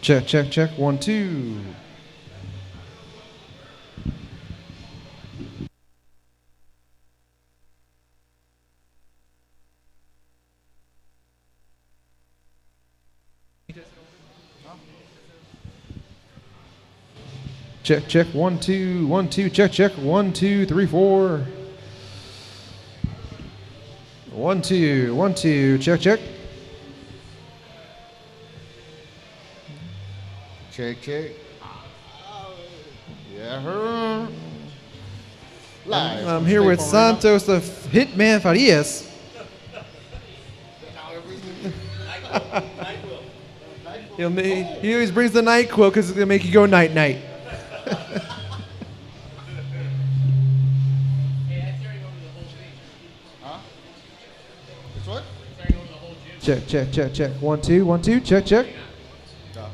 Check, check, check. 1, 2. Check, check. 1, 2. 1, 2. Check, check. 1, 2, 3, 4. 1, 2. 1, 2. Check, check. Check, check. Yeah, live. I'm here with Santos the Hitman Farias. He always brings the night quill because it's going to make you go night night. What? Check, check, check, check. 1, 2, 1, 2. Check, check.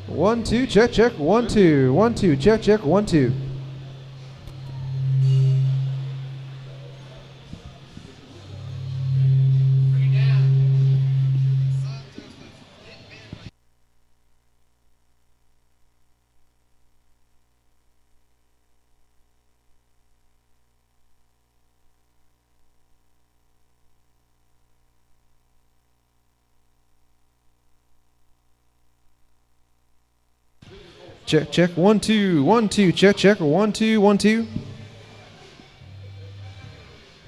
1, 2. Check, check. 1, 2. 1, 2. Check, check. 1, 2. Check, check. 1, 2. 1, 2. Check, check. 1, 2. 1, 2.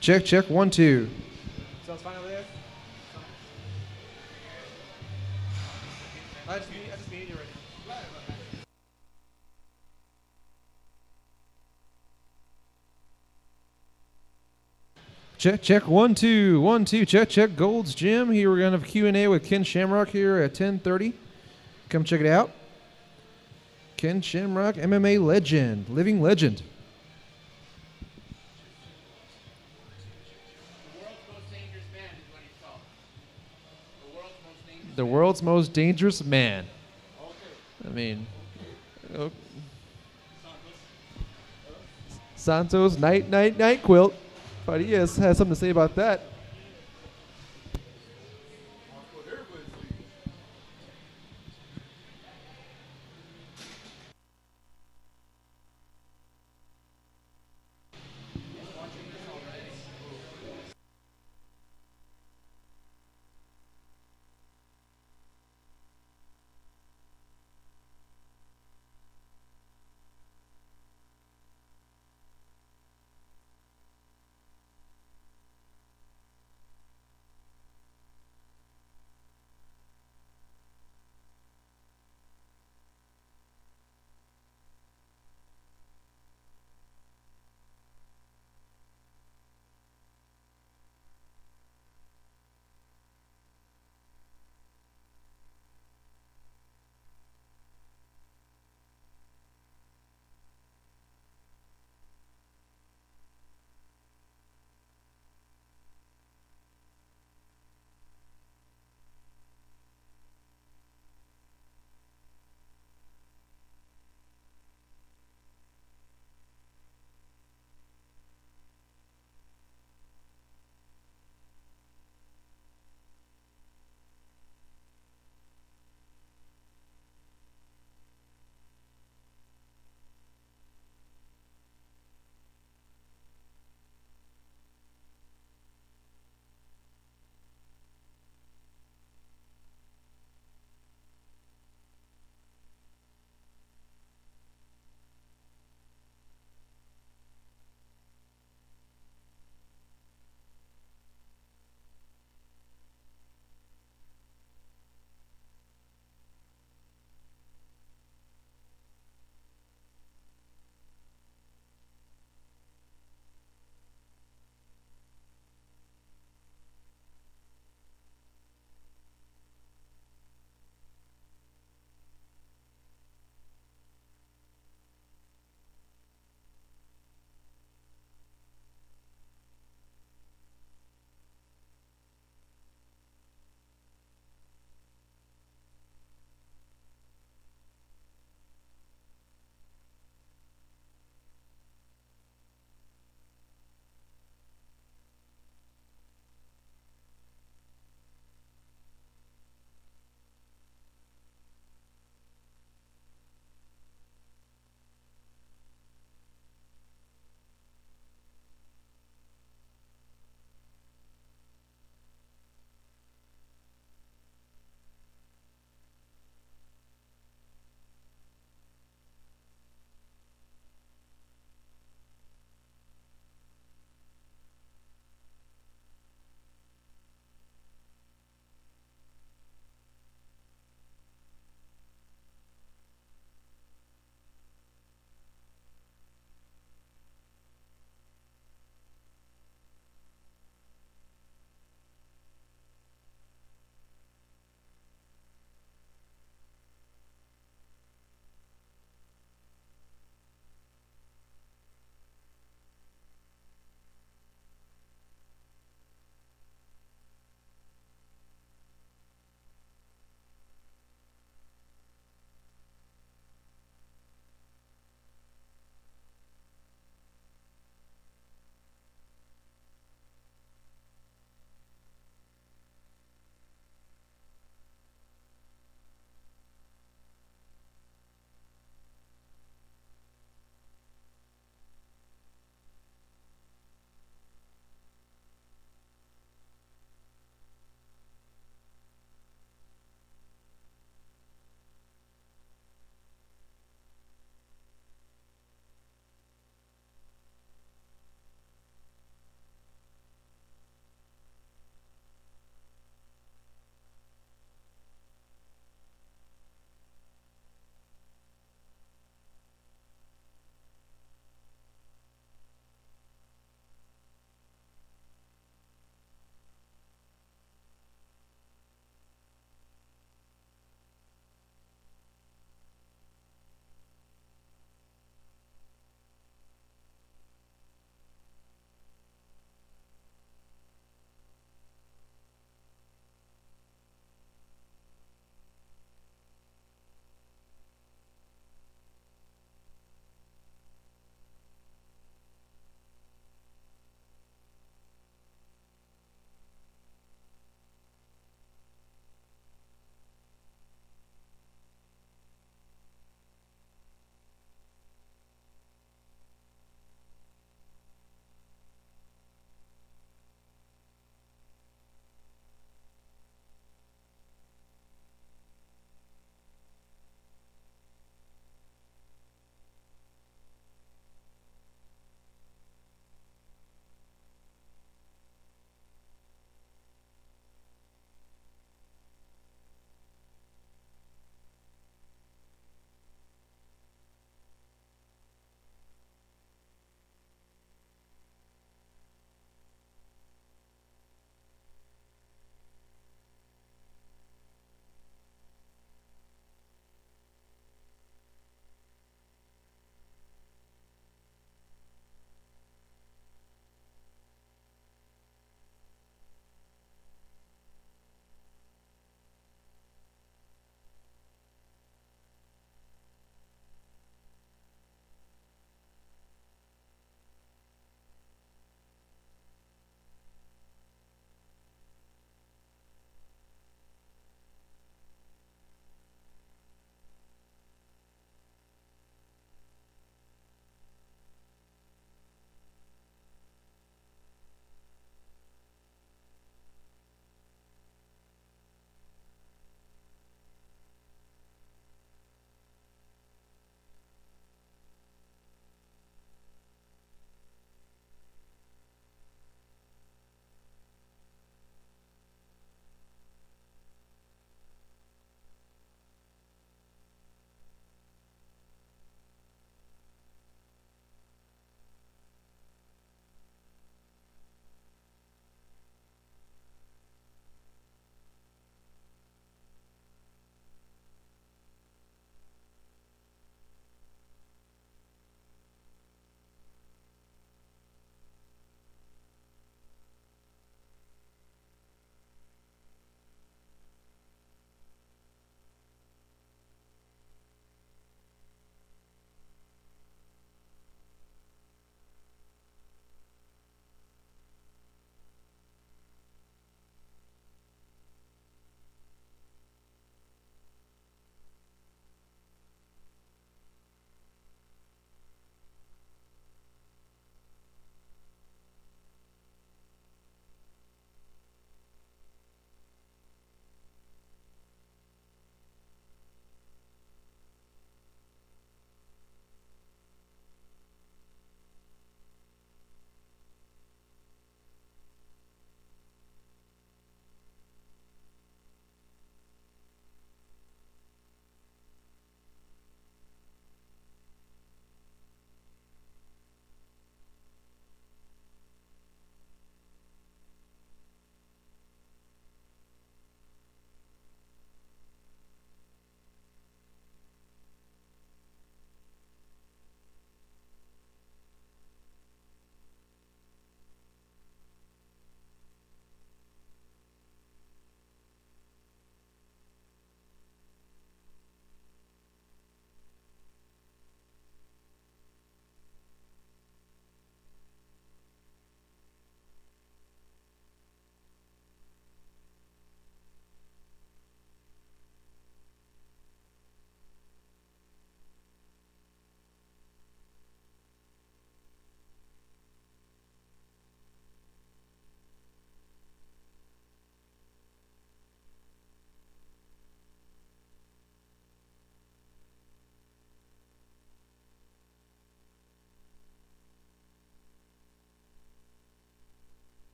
Check, check. 1, 2. Sounds fine over there? I just muted you already. Check, check. 1, 2. 1, 2. Check, check. Gold's Gym. Here we're going to have Q&A with Ken Shamrock here at 10:30. Come check it out. Ken Shamrock, MMA legend, living legend. The world's most dangerous man. I mean, Santos, night quilt. Farias has something to say about that.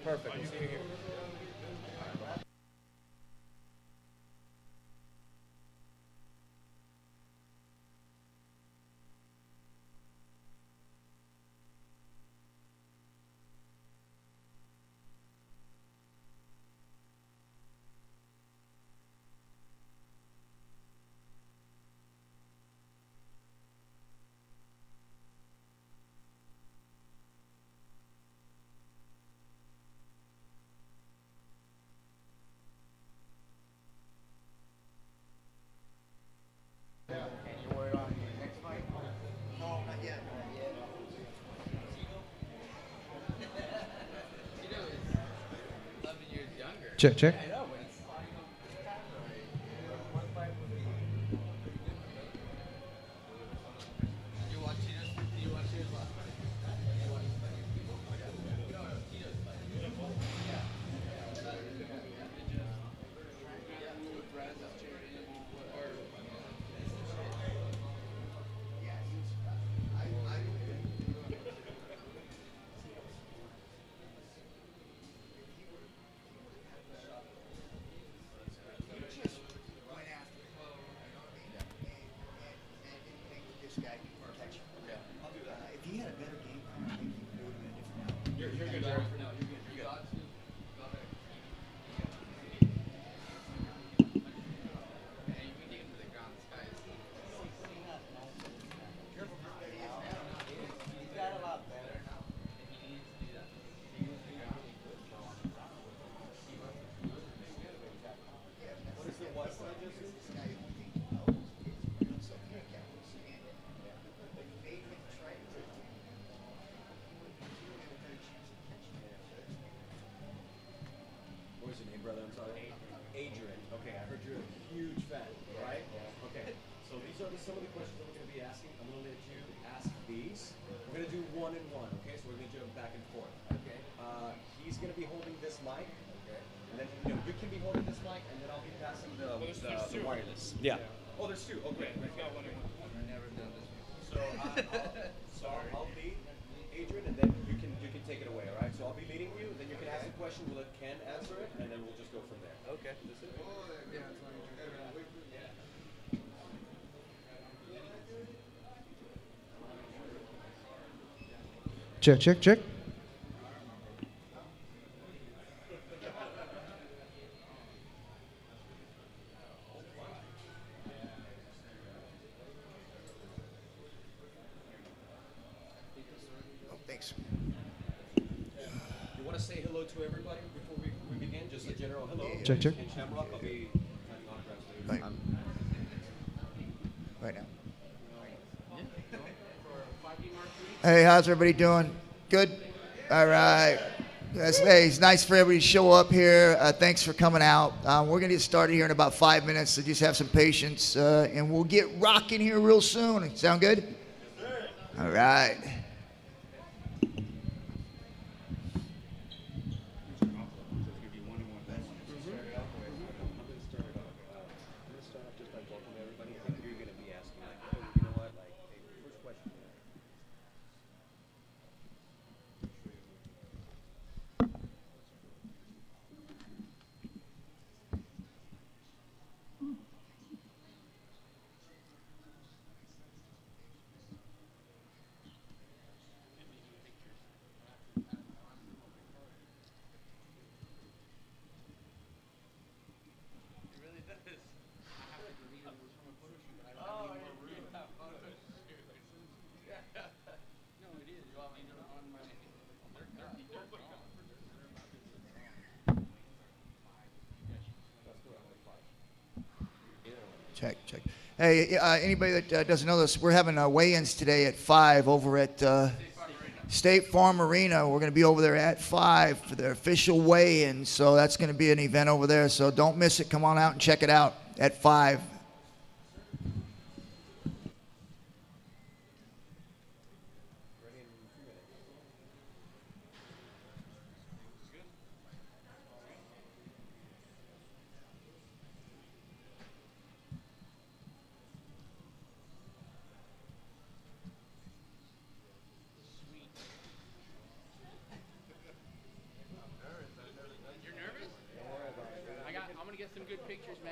Perfect. We'll see you here. Check, check. What was your name, brother? I'm sorry. Adrian. Okay, I heard you're a huge fan, right? Okay. So these are some of the questions that we're going to be asking. I'm going to let you ask these. We're going to do one and one, okay? So we're going to jump back and forth. Okay. He's going to be holding this mic. Okay. And then you can be holding this mic, and then I'll be passing the wireless. Yeah. Oh, there's two. Okay. We've got one and one. I've never done this before. So I'll lead Adrian, and then you can take it away. All right. So I'll be leading you. Then you can ask a question. We'll let Ken answer it, and then we'll just go from there. Okay. This is it. Check, check, check. Thanks. You want to say hello to everybody before we begin? Just a general hello. Check, check. In Shamrock, I'll be signing autographs later. Right now. Hey, how's everybody doing? Good? All right. Yes, hey, it's nice for everybody to show up here. Thanks for coming out. We're going to get started here in about 5 minutes, so just have some patience, and we'll get rocking here real soon. Sound good? Yes, sir. All right. Check, check. Hey, anybody that doesn't know this, we're having weigh-ins today at 5 over at State Farm Arena. We're going to be over there at 5 for their official weigh-in, so that's going to be an event over there. So don't miss it. Come on out and check it out at 5.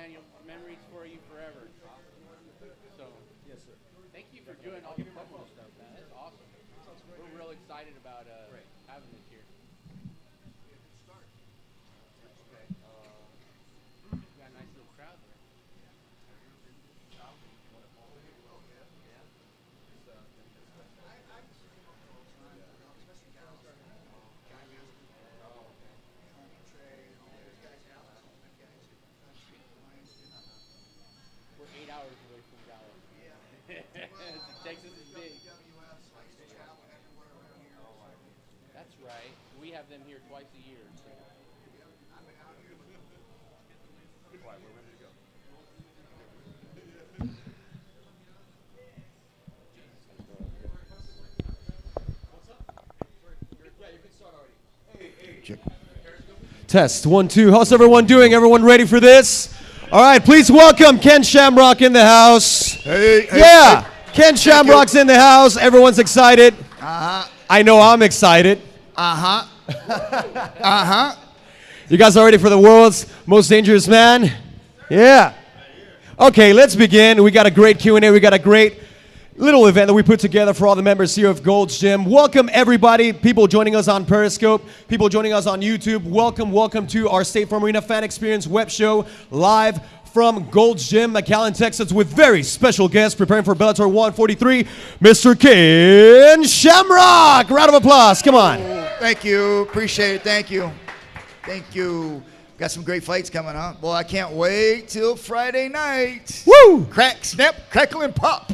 man. Memories for you forever. So, yes, sir. Thank you for doing all the promo stuff, man. That's awesome. We're real excited about having this here. We got a nice little crowd there. We're 8 hours away from Dallas. Texas is big. That's right. We have them here twice a year. So. Test 1, 2. How's everyone doing? Everyone ready for this? All right, please welcome Ken Shamrock in the house. Hey, Yeah, Ken Shamrock's in the house. Everyone's excited. Uh-huh. I know I'm excited. Uh-huh. Uh-huh. You guys are ready for the world's most dangerous man? Yeah. Okay, let's begin. We got a great Q&A. We got a great little event that we put together for all the members here of Gold's Gym. Welcome, everybody. People joining us on Periscope, people joining us on YouTube. Welcome to our State Farm Arena Fan Experience web show live from Gold's Gym, McAllen, Texas, with very special guests preparing for Bellator 143, Mr. Ken Shamrock. Round of applause. Come on. Thank you. Appreciate it. Thank you. Thank you. Got some great fights coming up. Boy, I can't wait till Friday night. Woo! Crack, snap, crackle, and pop.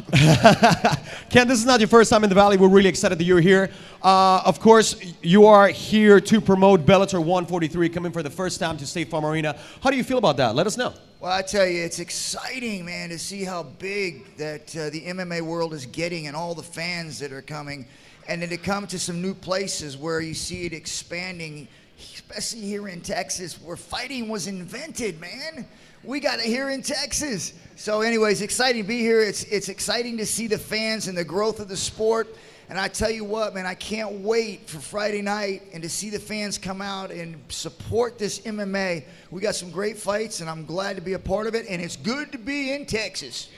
Ken, this is not your first time in the Valley. We're really excited that you're here. Of course, you are here to promote Bellator 143, coming for the first time to State Farm Arena. How do you feel about that? Let us know. Well, I tell you, it's exciting, man, to see how big that the MMA world is getting and all the fans that are coming. And then to come to some new places where you see it expanding, especially here in Texas, where fighting was invented, man. We got it here in Texas. So anyways, exciting to be here. It's exciting to see the fans and the growth of the sport. And I tell you what, man, I can't wait for Friday night and to see the fans come out and support this MMA. We got some great fights, and I'm glad to be a part of it. And it's good to be in Texas.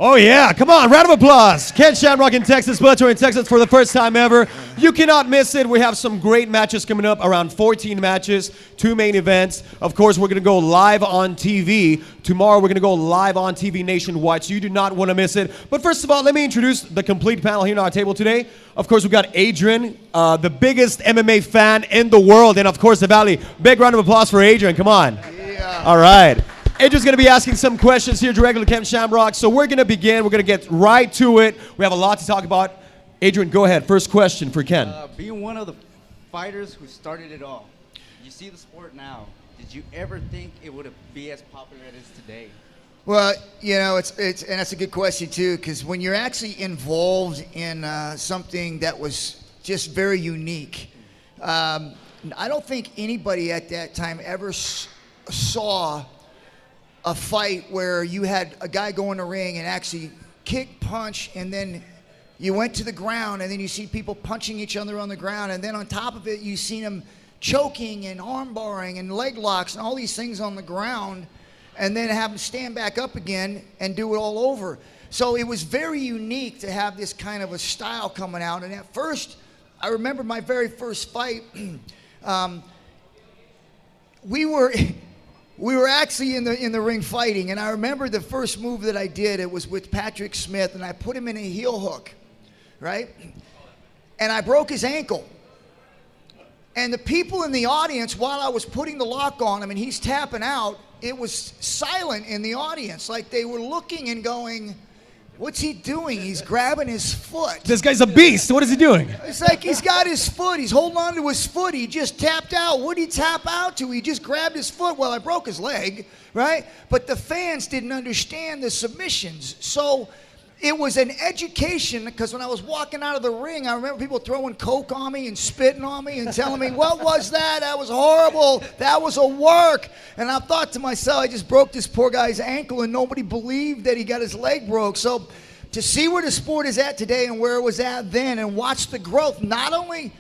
Oh, yeah. Come on. Round of applause. Ken Shamrock in Texas, Bellator in Texas for the first time ever. You cannot miss it. We have some great matches coming up, around 14 matches, 2 main events. Of course, we're going to go live on TV. Tomorrow, we're going to go live on TV nationwide, so you do not want to miss it. But first of all, let me introduce the complete panel here on our table today. Of course, we've got Adrian, the biggest MMA fan in the world, and of course, the Valley. Big round of applause for Adrian. Come on. Yeah. All right. Adrian's going to be asking some questions here directly to Ken Shamrock. So we're going to begin. We're going to get right to it. We have a lot to talk about. Adrian, go ahead. First question for Ken. Being one of the fighters who started it all, you see the sport now. Did you ever think it would be as popular as it is today? Well, you know, it's and that's a good question too, because when you're actually involved in something that was just very unique, I don't think anybody at that time ever saw a fight where you had a guy go in the ring and actually kick, punch, and then you went to the ground, and then you see people punching each other on the ground, and then on top of it, you see them choking and arm barring and leg locks and all these things on the ground, and then have them stand back up again and do it all over. So it was very unique to have this kind of a style coming out. And at first, I remember my very first fight, we were actually in the ring fighting, and I remember the first move that I did, it was with Patrick Smith, and I put him in a heel hook, right? And I broke his ankle. And the people in the audience, while I was putting the lock on him and he's tapping out, it was silent in the audience. Like they were looking and going, what's he doing? He's grabbing his foot. This guy's a beast. What is he doing? It's like he's got his foot. He's holding on to his foot. He just tapped out. What did he tap out to? He just grabbed his foot. Well, I broke his leg, right? But the fans didn't understand the submissions. So it was an education, because when I was walking out of the ring, I remember people throwing Coke on me and spitting on me and telling me, what was that? That was horrible. That was a work. And I thought to myself, I just broke this poor guy's ankle, and nobody believed that he got his leg broke. So to see where the sport is at today and where it was at then, and watch the growth, not only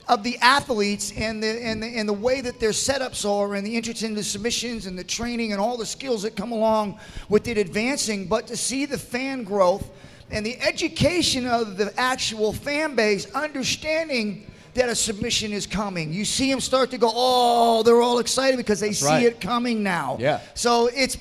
of the athletes and the way that their setups are and the interest in the submissions and the training and all the skills that come along with it advancing, but to see the fan growth and the education of the actual fan base understanding that a submission is coming. You see them start to go, oh, they're all excited because they see it coming now. Yeah. So it's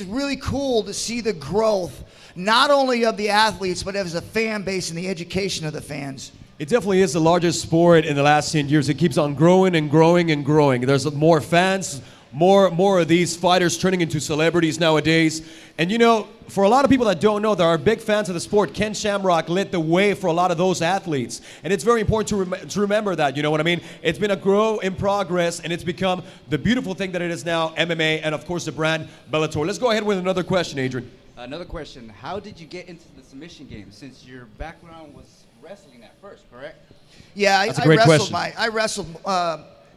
really cool to see the growth, not only of the athletes, but as a fan base and the education of the fans. It definitely is the largest sport in the last 10 years. It keeps on growing and growing and growing. There's more fans, more of these fighters turning into celebrities nowadays. And you know, for a lot of people that don't know, there are big fans of the sport. Ken Shamrock lit the way for a lot of those athletes. And it's very important to remember that, you know what I mean? It's been a grow in progress, and it's become the beautiful thing that it is now, MMA, and of course the brand Bellator. Let's go ahead with another question, Adrian. Another question. How did you get into the submission game, since your background was wrestling at first, correct? Yeah, That's a great question. I wrestled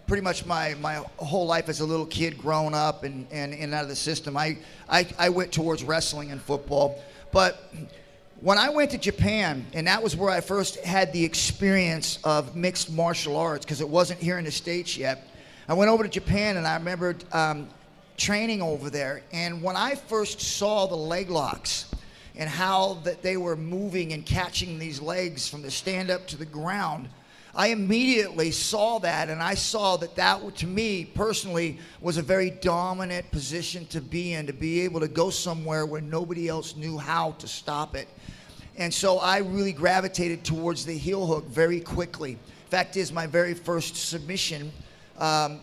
pretty much my whole life as a little kid, growing up and out of the system. I went towards wrestling and football. But when I went to Japan, and that was where I first had the experience of mixed martial arts, because it wasn't here in the States yet. I went over to Japan, and I remember training over there. And when I first saw the leg locks and how that they were moving and catching these legs from the stand up to the ground, I immediately saw that, and I saw that to me personally was a very dominant position to be in, to be able to go somewhere where nobody else knew how to stop it. And so I really gravitated towards the heel hook very quickly. Fact is, my very first submission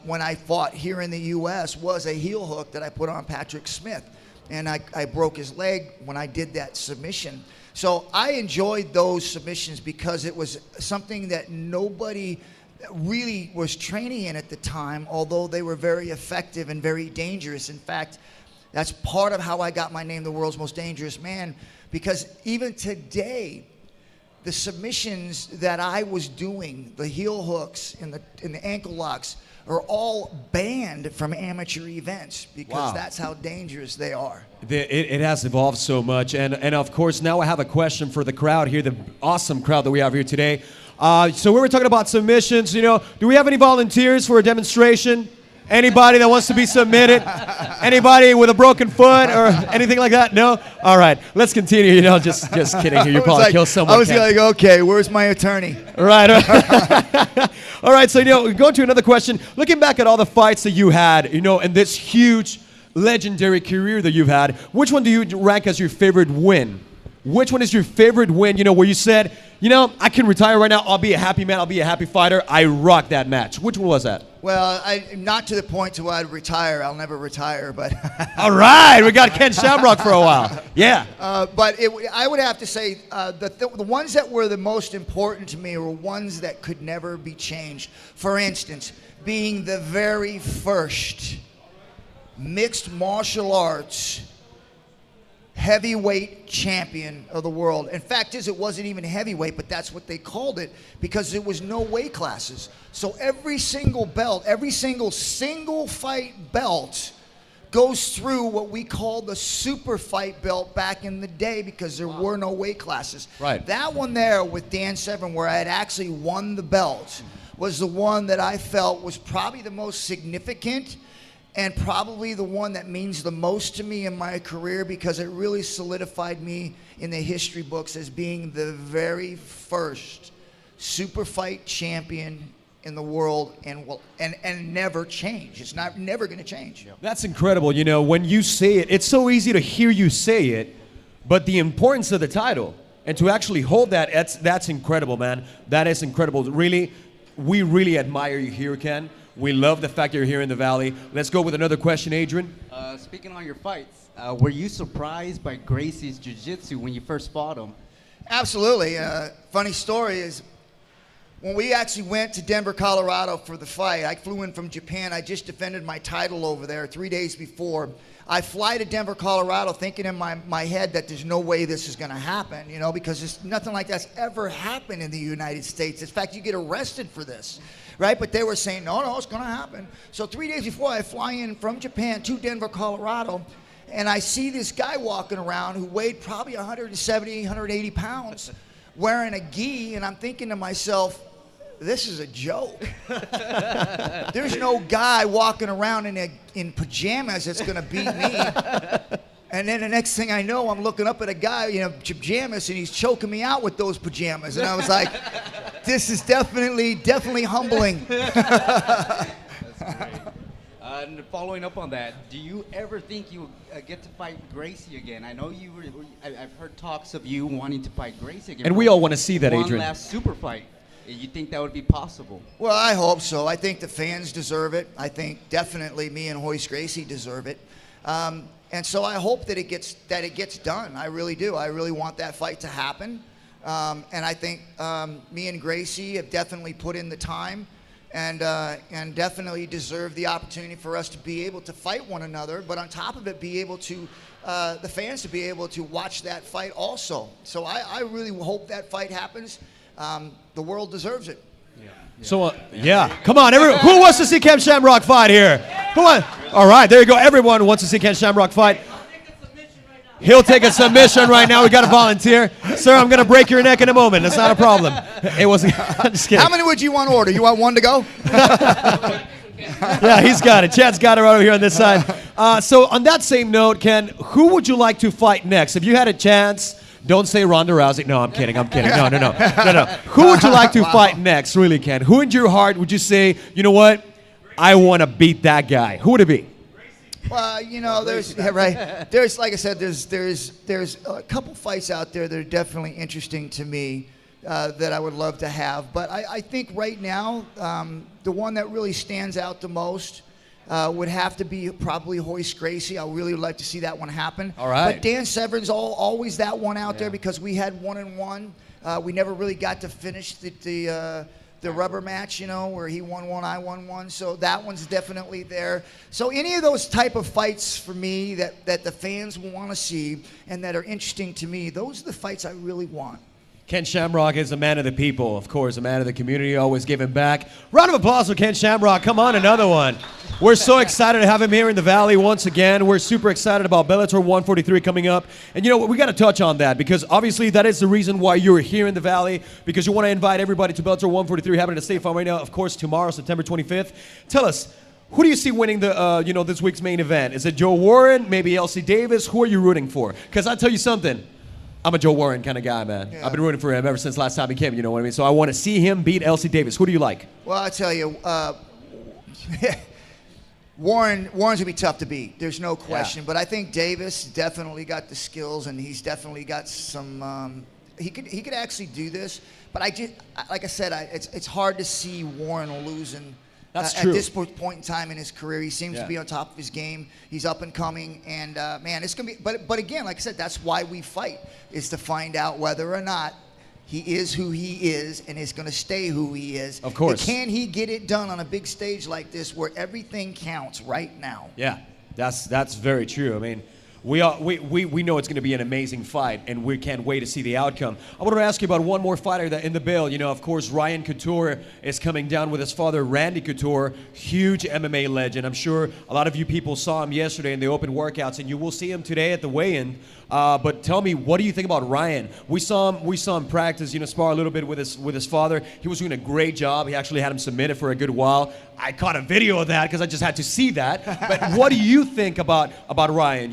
when I fought here in the U.S. was a heel hook that I put on Patrick Smith. And I broke his leg when I did that submission. So I enjoyed those submissions because it was something that nobody really was training in at the time, although they were very effective and very dangerous. In fact, that's part of how I got my name, the world's most dangerous man, because even today, the submissions that I was doing, the heel hooks and the ankle locks, are all banned from amateur events because that's how dangerous they are. It has evolved so much. And of course, now I have a question for the crowd here, the awesome crowd that we have here today. So we were talking about submissions. You know, do we have any volunteers for a demonstration? Anybody that wants to be submitted? Anybody with a broken foot or anything like that? No? All right, let's continue. You know, just kidding here. You probably kill someone. I was like, okay, where's my attorney? Right. All right, so, you know, going to another question. Looking back at all the fights that you had, you know, and this huge, legendary career that you've had, which one do you rank as your favorite win? Which one is your favorite win, you know, where you said, you know, I can retire right now. I'll be a happy man. I'll be a happy fighter. I rocked that match. Which one was that? Well, not to the point to where I'd retire. I'll never retire, but... All right. We got Ken Shamrock for a while. Yeah. But I would have to say the ones that were the most important to me were ones that could never be changed. For instance, being the very first mixed martial arts heavyweight champion of the world. In fact, it wasn't even heavyweight, but that's what they called it because there was no weight classes. So every single belt, every single fight belt goes through what we call the super fight belt back in the day because there were no weight classes. Right. That one there with Dan Severn, where I had actually won the belt, was the one that I felt was probably the most significant and probably the one that means the most to me in my career because it really solidified me in the history books as being the very first super fight champion in the world and never change. It's never going to change. That's incredible. You know, when you say it, it's so easy to hear you say it, but the importance of the title and to actually hold that's incredible, man. That is incredible. Really, we really admire you here, Ken. We love the fact you're here in the Valley. Let's go with another question, Adrian. Speaking on your fights, were you surprised by Gracie's jiu-jitsu when you first fought him? Absolutely. Funny story is when we actually went to Denver, Colorado for the fight, I flew in from Japan. I just defended my title over there 3 days before. I fly to Denver, Colorado thinking in my head that there's no way this is going to happen, you know, because there's nothing like that's ever happened in the United States. In fact, you get arrested for this. Right? But they were saying, no, it's going to happen. So 3 days before, I fly in from Japan to Denver, Colorado, and I see this guy walking around who weighed probably 170, 180 pounds, wearing a gi, and I'm thinking to myself, this is a joke. There's no guy walking around in pajamas that's going to beat me. And then the next thing I know, I'm looking up at a guy, pajamas, and he's choking me out with those pajamas. And I was like, this is definitely humbling. That's great. And following up on that, do you ever think you'll get to fight Gracie again? I know I've heard talks of you wanting to fight Gracie again. And we all want to see that, one Adrian. last super fight. You think that would be possible? Well, I hope so. I think the fans deserve it. I think definitely me and Hoist Gracie deserve it. And so I hope that it gets done. I really do. I really want that fight to happen. And I think me and Gracie have definitely put in the time and definitely deserve the opportunity for us to be able to fight one another. But on top of it, be able to, the fans to be able to watch that fight also. So I really hope that fight happens. The world deserves it. So, come on, everyone. Who wants to see Ken Shamrock fight here? Who wants? All right, there you go. Everyone wants to see Ken Shamrock fight. He'll take a submission right now. We got to volunteer. Sir, I'm going to break your neck in a moment. That's not a problem. It wasn't. I'm just kidding. How many would you want to order? You want one to go? Yeah, he's got it. Chad's got it right over here on this side. So on that same note, Ken, who would you like to fight next? If you had a chance, don't say Ronda Rousey. No, I'm kidding. No. Who would you like to fight next, really, Ken? Who in your heart would you say, you know what, I want to beat that guy? Who would it be? Well, there's There's, like I said, there's a couple fights out there that are definitely interesting to me that I would love to have. But I think right now, the one that really stands out the most would have to be probably Hoist Gracie. I really would like to see that one happen. All right. But Dan Severn's always that one out there because we had 1-1. We never really got to finish the rubber match, where he won one, I won one. So that one's definitely there. So any of those type of fights for me that the fans want to see and that are interesting to me, those are the fights I really want. Ken Shamrock is a man of the people, of course, a man of the community, always giving back. Round of applause for Ken Shamrock. Come on, another one. We're so excited to have him here in the Valley once again. We're super excited about Bellator 143 coming up. And we got to touch on that because obviously that is the reason why you're here in the Valley, because you want to invite everybody to Bellator 143 happening at State Farm Arena, of course, tomorrow, September 25th. Tell us, who do you see winning the this week's main event? Is it Joe Warren, maybe LC Davis? Who are you rooting for? Because I'll tell you something. I'm a Joe Warren kind of guy, man. Yeah. I've been rooting for him ever since last time he came, you know what I mean? So I want to see him beat LC Davis. Who do you like? Well, I tell you, Warren's going to be tough to beat. There's no question. Yeah. But I think Davis definitely got the skills, and he's definitely got some he could actually do this. But like I said, it's hard to see Warren losing. That's true. At this point in time in his career, he seems to be on top of his game. He's up and coming, and man, it's gonna be. But again, like I said, that's why we fight, is to find out whether or not he is who he is and is going to stay who he is. Of course. And can he get it done on a big stage like this where everything counts right now? Yeah, that's very true. I mean, we know it's going to be an amazing fight, and we can't wait to see the outcome. I want to ask you about one more fighter that in the bill. Of course, Ryan Couture is coming down with his father, Randy Couture, huge MMA legend. I'm sure a lot of you people saw him yesterday in the open workouts, and you will see him today at the weigh-in. But tell me, what do you think about Ryan? We saw him practice, spar a little bit with his father. He was doing a great job. He actually had him submitted for a good while. I caught a video of that because I just had to see that. But what do you think about Ryan?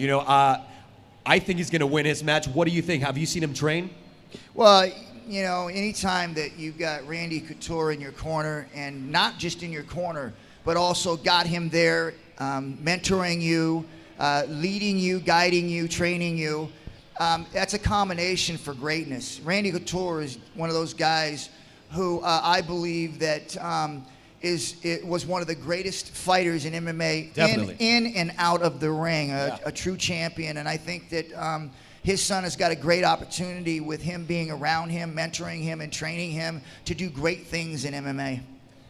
I think he's going to win his match. What do you think? Have you seen him train? Well, anytime that you've got Randy Couture in your corner, and not just in your corner, but also got him there, mentoring you, leading you, guiding you, training you, that's a combination for greatness. Randy Couture is one of those guys who I believe that was one of the greatest fighters in MMA. Definitely. in and out of the ring, a true champion. And I think that his son has got a great opportunity with him being around him, mentoring him, and training him to do great things in MMA.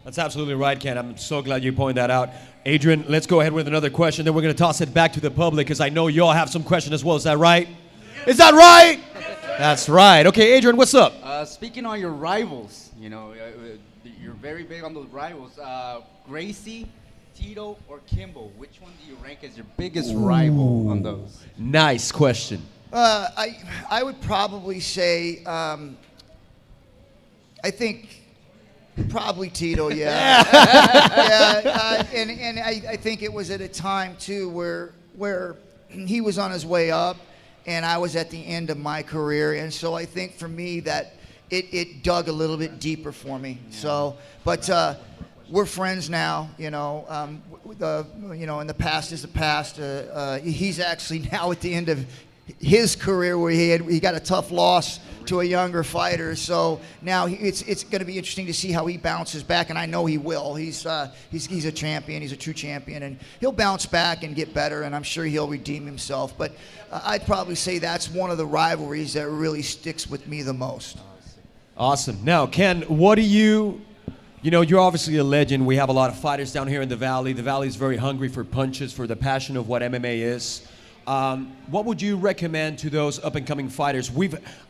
That's absolutely right, Ken. I'm so glad you pointed that out. Adrian, let's go ahead with another question. Then we're going to toss it back to the public because I know you all have some questions as well. Is that right? Is that right? That's right. Okay, Adrian, what's up? Speaking on your rivals, you're very big on those rivals. Gracie, Tito, or Kimbo, which one do you rank as your biggest rival on those? Nice question. I would probably say I think Probably Tito, yeah. Yeah, and I think it was at a time too where he was on his way up, and I was at the end of my career, and so I think for me that it dug a little bit deeper for me. So, but we're friends now, you know. And the past is the past. He's actually now at the end of his career where he got a tough loss to a younger fighter. So now it's going to be interesting to see how he bounces back, and I know he will. He's a champion. He's a true champion, and he'll bounce back and get better, and I'm sure he'll redeem himself. But I'd probably say that's one of the rivalries that really sticks with me the most. Awesome. Now, Ken, what do you know, you're obviously a legend. We have a lot of fighters down here in the Valley. The Valley is very hungry for punches, for the passion of what MMA is. What would you recommend to those up-and-coming fighters?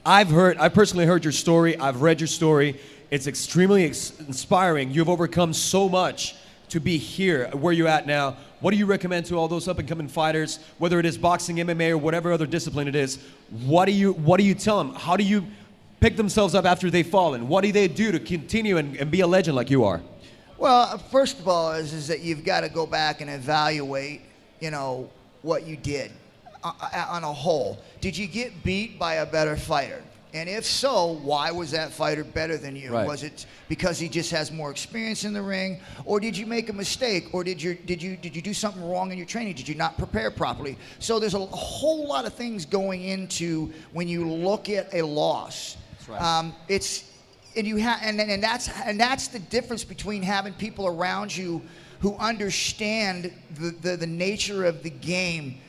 I've personally heard your story. I've read your story. It's extremely inspiring. You've overcome so much to be here, where you're at now. What do you recommend to all those up-and-coming fighters, whether it is boxing, MMA, or whatever other discipline it is? What do you tell them? How do you pick themselves up after they've fallen? What do they do to continue and be a legend like you are? Well, first of all, is that you've got to go back and evaluate, you know, what you did on a whole. Did you get beat by a better fighter? And if so, why was that fighter better than you? Right. Was it because he just has more experience in the ring, or did you make a mistake, or did you do something wrong in your training? Did you not prepare properly? So there's a whole lot of things going into when you look at a loss. That's right. And that's the difference between having people around you who understand the nature of the game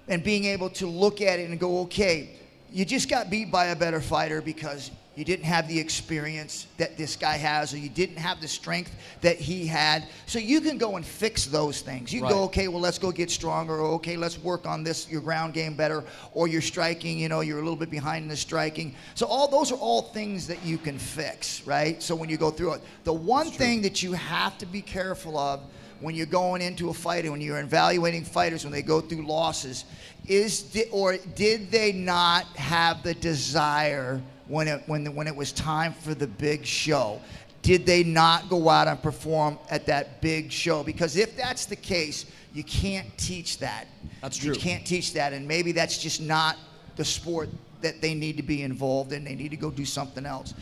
and being able to look at it and go, okay, you just got beat by a better fighter because you didn't have the experience that this guy has, or you didn't have the strength that he had. So you can go and fix those things. You can go, okay, well, let's go get stronger, or okay, let's work on this, your ground game better, or your striking, you know, you're a little bit behind in the striking. So all those are all things that you can fix, right? So when you go through it, the one thing that you have to be careful of when you're going into a fight and when you're evaluating fighters when they go through losses did they not have the desire when it was time for the big show? Did they not go out and perform at that big show? Because if that's the case, you can't teach that. That's true. You can't teach that, and maybe that's just not the sport that they need to be involved in. They need to go do something else.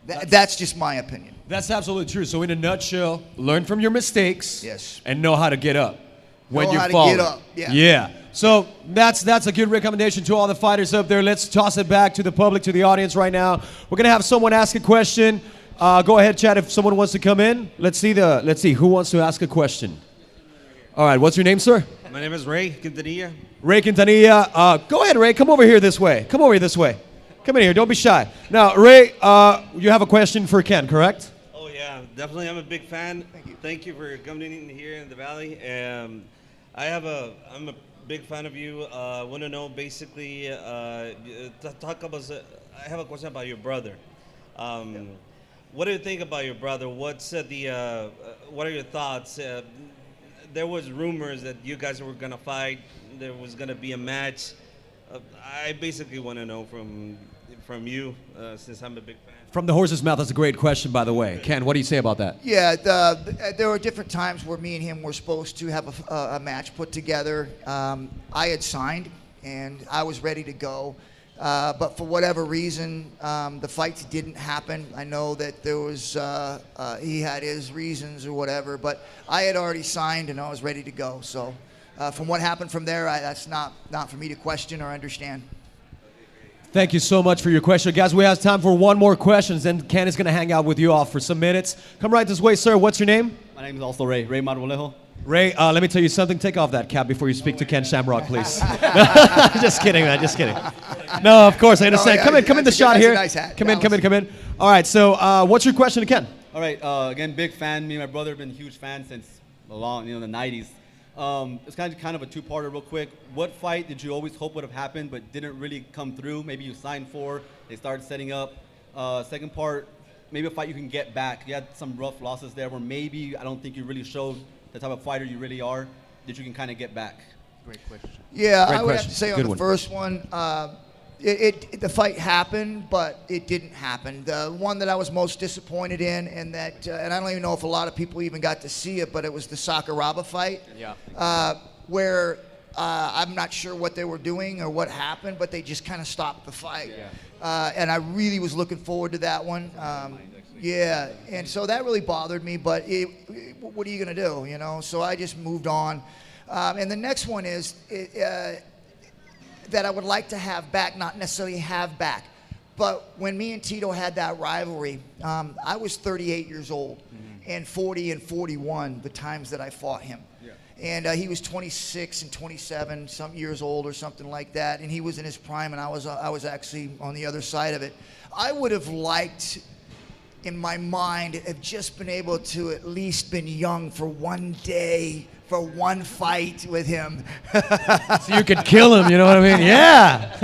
That's just my opinion. That's absolutely true. So in a nutshell, learn from your mistakes. Yes. And know how to get up when Know you're how to falling. get up, yeah. Yeah. So that's a good recommendation to all the fighters up there. Let's toss it back to the public, to the audience right now. We're gonna have someone ask a question. Go ahead, chat, if someone wants to come in. Let's see who wants to ask a question. All right, what's your name, sir? My name is Ray Quintanilla. Ray Quintanilla. Go ahead, Ray. Come over here this way. Come over here this way. Come in here. Don't be shy. Now, Ray, you have a question for Ken, correct? Oh yeah, definitely. I'm a big fan. Thank you for coming in here in the Valley. I'm a big fan of you. I want to know basically. Talk about. I have a question about your brother. What do you think about your brother? What are your thoughts? There was rumors that you guys were gonna fight. There was gonna be a match. I basically want to know from you, since I'm a big fan. From the horse's mouth, that's a great question, by the way. Ken, what do you say about that? Yeah, there were different times where me and him were supposed to have a match put together. I had signed, and I was ready to go. But for whatever reason, the fights didn't happen. I know that there was, he had his reasons or whatever, but I had already signed and I was ready to go. So from what happened from there, that's not for me to question or understand. Thank you so much for your question. Guys, we have time for one more question, then Ken is going to hang out with you all for some minutes. Come right this way, sir. What's your name? My name is also Ray Marmolejo. Ray, let me tell you something. Take off that cap before you speak to Ken Shamrock, please. Just kidding, man. Just kidding. No, of course, I understand. Come in the shot here. Nice hat. Come in. All right, so what's your question to Ken? All right, again, big fan. Me and my brother have been huge fans since the 90s. It's kind of a two-parter real quick. What fight did you always hope would have happened but didn't really come through? Maybe you signed for, they started setting up. Second part, maybe a fight you can get back. You had some rough losses there where maybe I don't think you really showed the type of fighter you really are that you can kind of get back. Yeah, Great I would have question. to say Good on the one. first one, the fight happened, but it didn't happen. The one that I was most disappointed in, and that, and I don't even know if a lot of people even got to see it, but it was the Sakuraba fight, where I'm not sure what they were doing or what happened, but they just kind of stopped the fight. And I really was looking forward to that one. Yeah, and so that really bothered me, but what are you going to do, you know? So I just moved on. And the next one is that I would like to have back, not necessarily have back, but when me and Tito had that rivalry, I was 38 years old, and 40 and 41 the times that I fought him. And he was 26 and 27 some years old or something like that, and he was in his prime, and I was actually on the other side of it. I would have liked, in my mind, have just been able to at least been young for one day, for one fight with him. So you could kill him, you know what I mean? Yeah.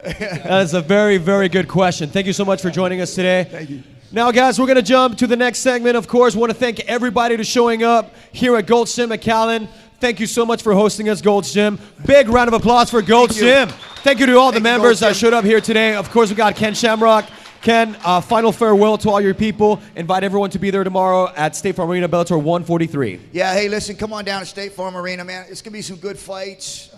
That is a very, very good question. Thank you so much for joining us today. Thank you. Now, guys, we're going to jump to the next segment. Of course, want to thank everybody for showing up here at Gold's Gym McAllen. Thank you so much for hosting us, Gold's Gym. Big round of applause for Gold's Gym. Thank you to all the members that showed up here today. Of course, we got Ken Shamrock. Ken, final farewell to all your people. Invite everyone to be there tomorrow at State Farm Arena, Bellator 143. Yeah, hey, listen, come on down to State Farm Arena, man. It's going to be some good fights.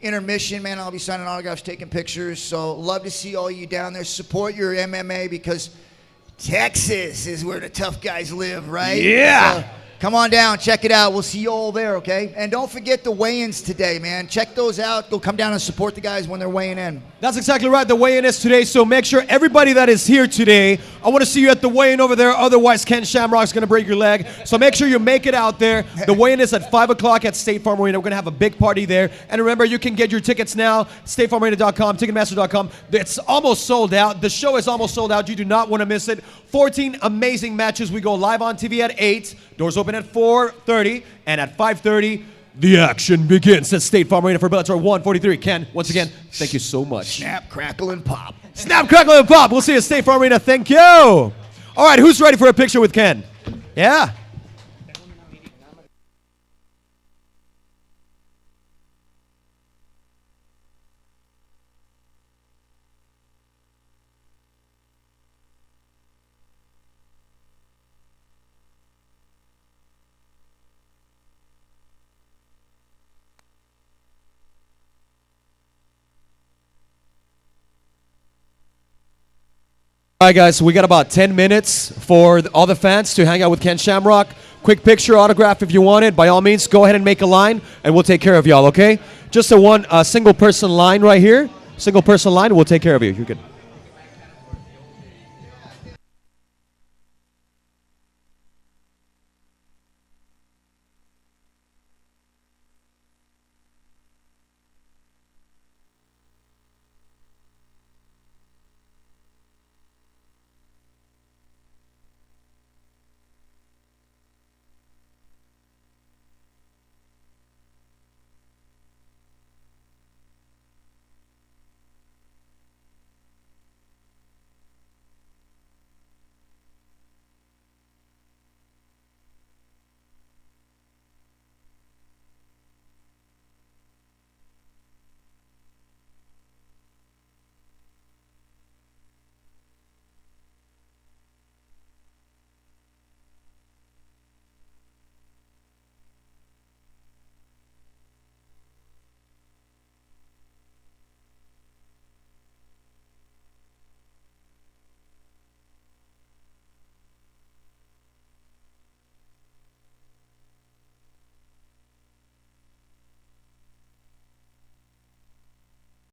Intermission, man, I'll be signing autographs, taking pictures. So love to see all you down there. Support your MMA because Texas is where the tough guys live, right? Yeah. So, come on down, check it out. We'll see you all there, okay? And don't forget the weigh-ins today, man. Check those out. Go come down and support the guys when they're weighing in. That's exactly right. The weigh-in is today, so make sure everybody that is here today, I want to see you at the weigh-in over there. Otherwise, Ken Shamrock's going to break your leg. So make sure you make it out there. The weigh-in is at 5 o'clock at State Farm Arena. We're going to have a big party there. And remember, you can get your tickets now, statefarmarena.com, Ticketmaster.com. It's almost sold out. The show is almost sold out. You do not want to miss it. 14 amazing matches. We go live on TV at 8. Doors open at 4:30. And at 5:30, the action begins at State Farm Arena for Bellator 143. Ken, once again, thank you so much. Snap, crackle, and pop. Snap, crackle, and pop. We'll see you at State Farm Arena. Thank you. All right, who's ready for a picture with Ken? Yeah? All right, guys, so we got about 10 minutes for all the fans to hang out with Ken Shamrock. Quick picture, autograph if you want it. By all means, go ahead and make a line, and we'll take care of y'all, okay? Just a single person line right here. Single person line, we'll take care of you. You're good.